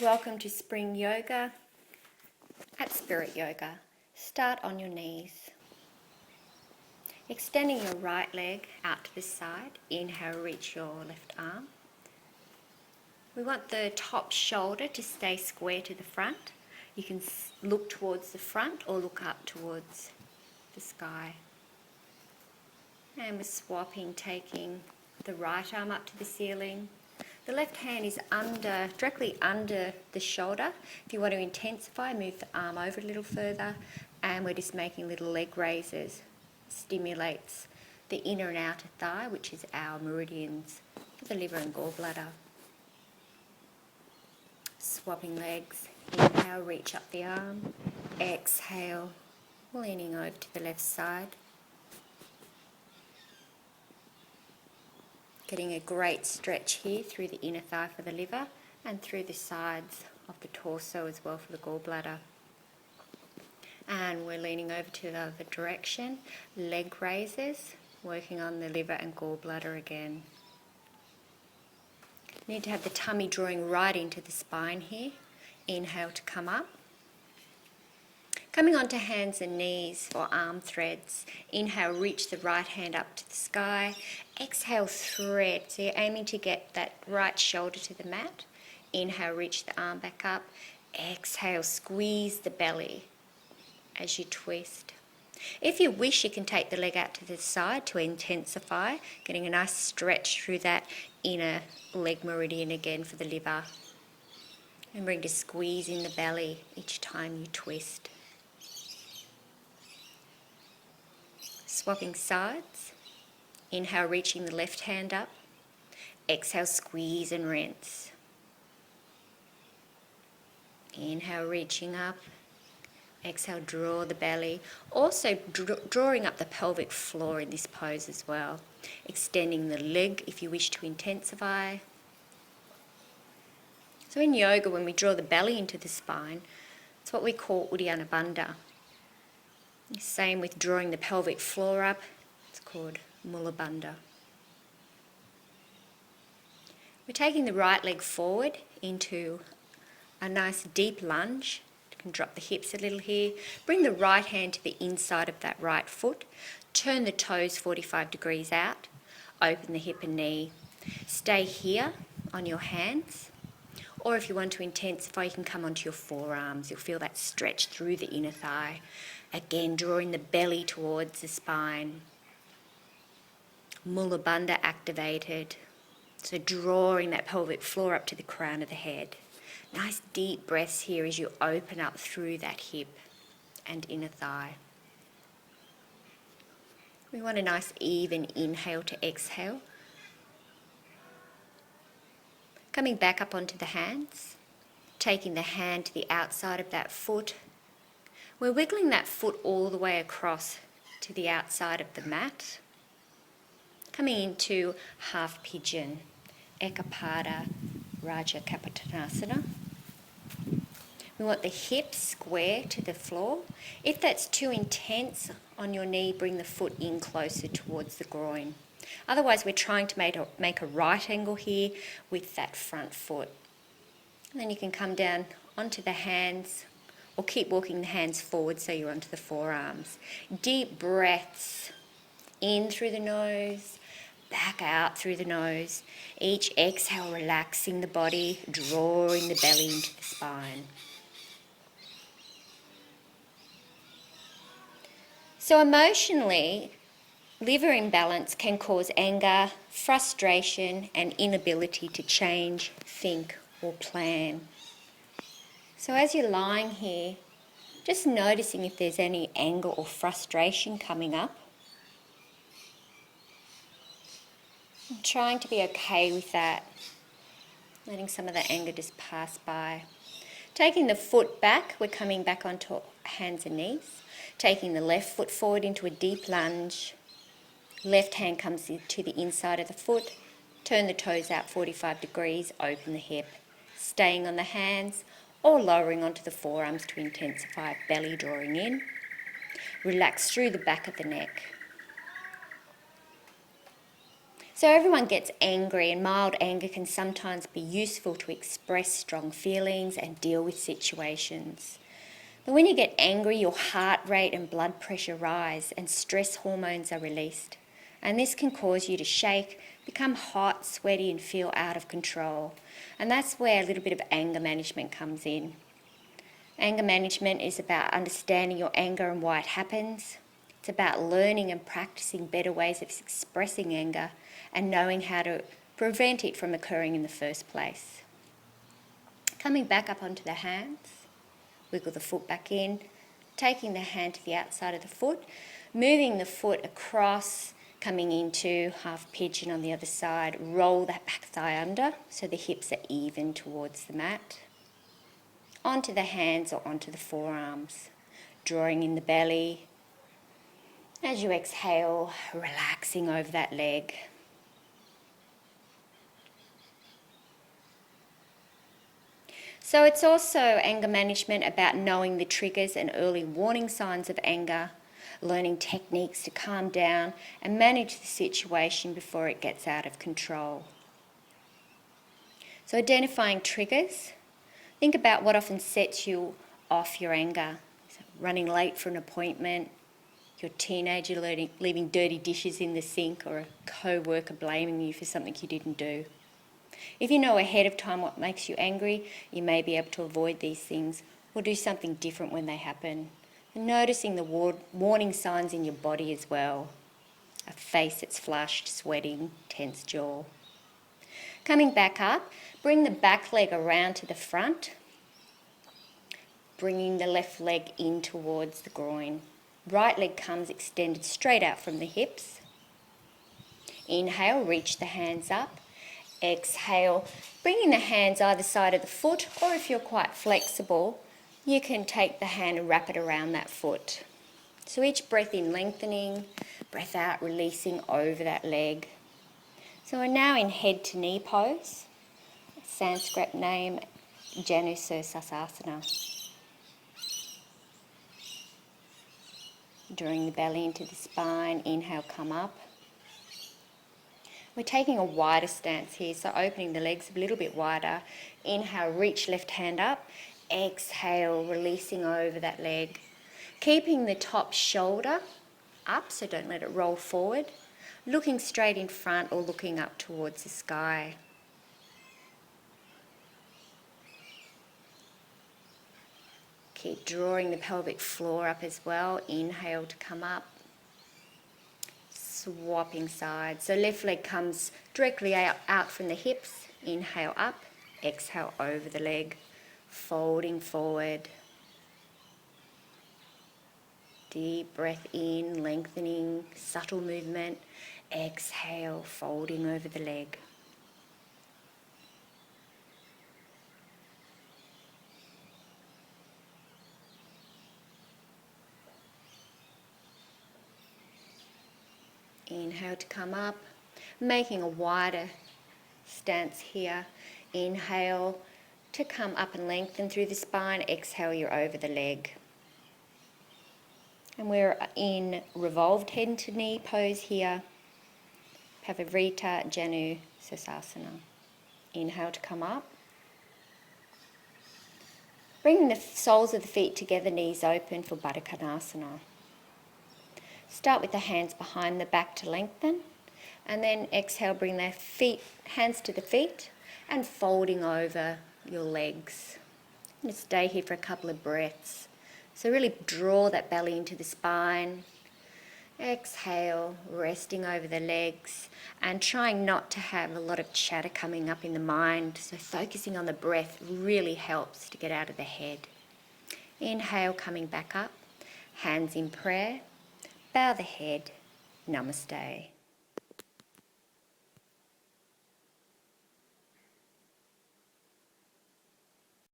Welcome to Spring Yoga at Spirit Yoga. Start on your knees. Extending your right leg out to the side. Inhale, reach your left arm. We want the top shoulder to stay square to the front. You can look towards the front or look up towards the sky. And we're swapping, taking the right arm up to the ceiling. The left hand is directly under the shoulder. If you want to intensify, move the arm over a little further, and we're just making little leg raises. Stimulates the inner and outer thigh, which is our meridians for the liver and gallbladder. Swapping legs. Inhale, reach up the arm. Exhale, leaning over to the left side. Getting a great stretch here through the inner thigh for the liver and through the sides of the torso as well for the gallbladder. And we're leaning over to the other direction. Leg raises, working on the liver and gallbladder again. Need to have the tummy drawing right into the spine here. Inhale to come up. Coming onto hands and knees for arm threads. Inhale, reach the right hand up to the sky. Exhale, thread. So you're aiming to get that right shoulder to the mat. Inhale, reach the arm back up. Exhale, squeeze the belly as you twist. If you wish, you can take the leg out to the side to intensify, getting a nice stretch through that inner leg meridian again for the liver. Remembering to squeeze in the belly each time you twist. Swapping sides. Inhale, reaching the left hand up. Exhale, squeeze and rinse. Inhale, reaching up. Exhale, draw the belly. Also drawing up the pelvic floor in this pose as well. Extending the leg if you wish to intensify. So in yoga, when we draw the belly into the spine, it's what we call udiyana. Same with drawing the pelvic floor up, it's called mula bandha. We're taking the right leg forward into a nice deep lunge. You can drop the hips a little here. Bring the right hand to the inside of that right foot. Turn the toes 45 degrees out. Open the hip and knee. Stay here on your hands. Or if you want to intensify, you can come onto your forearms. You'll feel that stretch through the inner thigh. Again, drawing the belly towards the spine. Mula bandha activated. So drawing that pelvic floor up to the crown of the head. Nice deep breaths here as you open up through that hip and inner thigh. We want a nice even inhale to exhale. Coming back up onto the hands. Taking the hand to the outside of that foot. We're wiggling that foot all the way across to the outside of the mat. Coming into half pigeon, Ekapada Raja Kapotasana. We want the hips square to the floor. If that's too intense on your knee, bring the foot in closer towards the groin. Otherwise, we're trying to make a right angle here with that front foot. And then you can come down onto the hands, or keep walking the hands forward so you're onto the forearms. Deep breaths in through the nose, back out through the nose. Each exhale, relaxing the body, drawing the belly into the spine. So emotionally, liver imbalance can cause anger, frustration, and inability to change, think, or plan. So as you're lying here, just noticing if there's any anger or frustration coming up. And trying to be okay with that. Letting some of the anger just pass by. Taking the foot back, we're coming back onto hands and knees. Taking the left foot forward into a deep lunge. Left hand comes to the inside of the foot. Turn the toes out 45 degrees, open the hip. Staying on the hands or lowering onto the forearms to intensify, belly drawing in. Relax through the back of the neck. So everyone gets angry, and mild anger can sometimes be useful to express strong feelings and deal with situations. But when you get angry, your heart rate and blood pressure rise and stress hormones are released. And this can cause you to shake, become hot, sweaty and feel out of control. And that's where a little bit of anger management comes in. Anger management is about understanding your anger and why it happens. It's about learning and practicing better ways of expressing anger and knowing how to prevent it from occurring in the first place. Coming back up onto the hands, wiggle the foot back in, taking the hand to the outside of the foot, moving the foot across, coming into half pigeon on the other side, roll that back thigh under so the hips are even towards the mat. Onto the hands or onto the forearms, drawing in the belly. As you exhale, relaxing over that leg. So it's also anger management about knowing the triggers and early warning signs of anger, learning techniques to calm down and manage the situation before it gets out of control. So identifying triggers, think about what often sets you off your anger. So running late for an appointment, your teenager leaving dirty dishes in the sink, or a co-worker blaming you for something you didn't do. If you know ahead of time what makes you angry, you may be able to avoid these things or do something different when they happen. And noticing the warning signs in your body as well. A face that's flushed, sweating, tense jaw. Coming back up, bring the back leg around to the front, bringing the left leg in towards the groin. Right leg comes extended straight out from the hips. Inhale, reach the hands up. Exhale, bringing the hands either side of the foot, or if you're quite flexible, you can take the hand and wrap it around that foot. So each breath in lengthening, breath out releasing over that leg. So we're now in head to knee pose. Sanskrit name, Janu Sirsasana. Drawing the belly into the spine, inhale, come up. We're taking a wider stance here, so opening the legs a little bit wider. Inhale, reach left hand up. Exhale, releasing over that leg. Keeping the top shoulder up, so don't let it roll forward. Looking straight in front or looking up towards the sky. Keep drawing the pelvic floor up as well. Inhale to come up. Swapping sides. So left leg comes directly out from the hips. Inhale up. Exhale over the leg. Folding forward. Deep breath in, lengthening, subtle movement. Exhale, folding over the leg. Inhale to come up, making a wider stance here. Inhale to come up and lengthen through the spine. Exhale, you're over the leg. And we're in revolved head to knee pose here. Pavarita Janu Sirsasana. Inhale to come up. Bringing the soles of the feet together, knees open for Baddha Konasana. Start with the hands behind the back to lengthen, and then exhale, bring the hands to the feet and folding over your legs. And stay here for a couple of breaths. So really draw that belly into the spine. Exhale, resting over the legs and trying not to have a lot of chatter coming up in the mind. So focusing on the breath really helps to get out of the head. Inhale, coming back up, hands in prayer. Bow the head. Namaste.